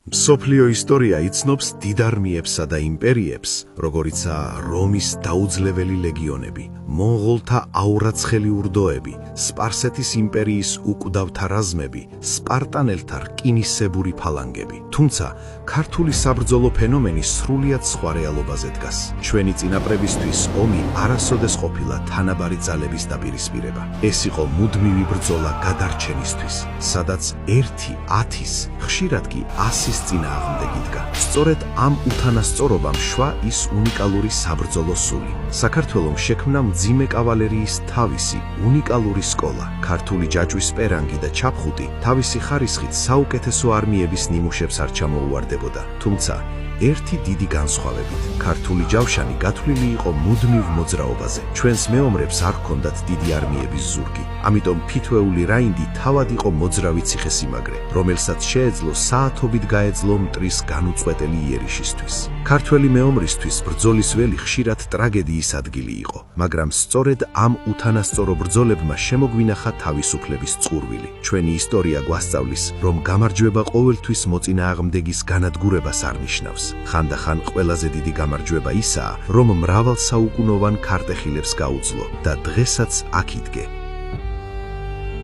მსოფლიო ისტორია იცნობს დიდ არმიებსა და იმპერიებს, როგორიცაა რომის დაუძლეველი ლეგიონები, მონღოლთა აურაცხელი ურდოები, სპარსეთის იმპერიის უკვდავთა რაზმები, სპარტანელთა რკინისებური ფალანგები. თუმცა, ქართული საბრძოლო ფენომენი სრულიად სხვა რეალობაზე დგას. ჩვენი წინაპრებისთვის ომი არასოდეს ყოფილა თანაბარი ძალების დაპირისპირება. ეს იყო მუდმივი ბრძოლა გადარჩენისთვის, სადაც 1-10-ის, ხშირად კი 100-ის წინააღმდეგ იდგა. სწორედ ამ უთანასწორობამ შვა ის უნიკალური საბრძოლო სული. საქართველომ შექმნა მძიმე კავალერიის თავისი უნიკალური სკოლა. ქართული ჯაჭვის პერანგი და ჩაფხუტი თავისი ხარისხით საუკეთესო არმიების ნიმუშებს არ ჩამოუვარდებოდა. თუმცა ერთი დიდი განსხვავებით, ქართული ჯავშანი გათვლილი იყო მუდმივ მოძრაობაზე. ჩვენს მეომრებს არ ჰქონდათ დიდი არმიების ზურგი. ამიტომ ფითვეული რაინდი თავად იყო მოძრავი ციხესიმაგრე, რომელსაც შეეძლო საათობით გაეძლო მტრის განუწყვეტელი იერიშისთვის. ქართველი მეომრისთვის ბრძოლის ველი ხშირად ტრაგედიის ადგილი იყო, მაგრამ სწორედ ამ უთანასწორო ბრძოლებმა შემოგვინახა თავისუფლების წყურვილი. ჩვენი ისტორია გვასწავლის, რომ გამარჯვება ყოველთვის მოწინააღმდეგის განადგურებას არ ნიშნავს. ხანდახან ყველაზე დიდი გამარჯვება ისაა, რომ მრავალ საუკუნოვან ქარტეხილებს გაუძლო და დღესაც აქ იდგე.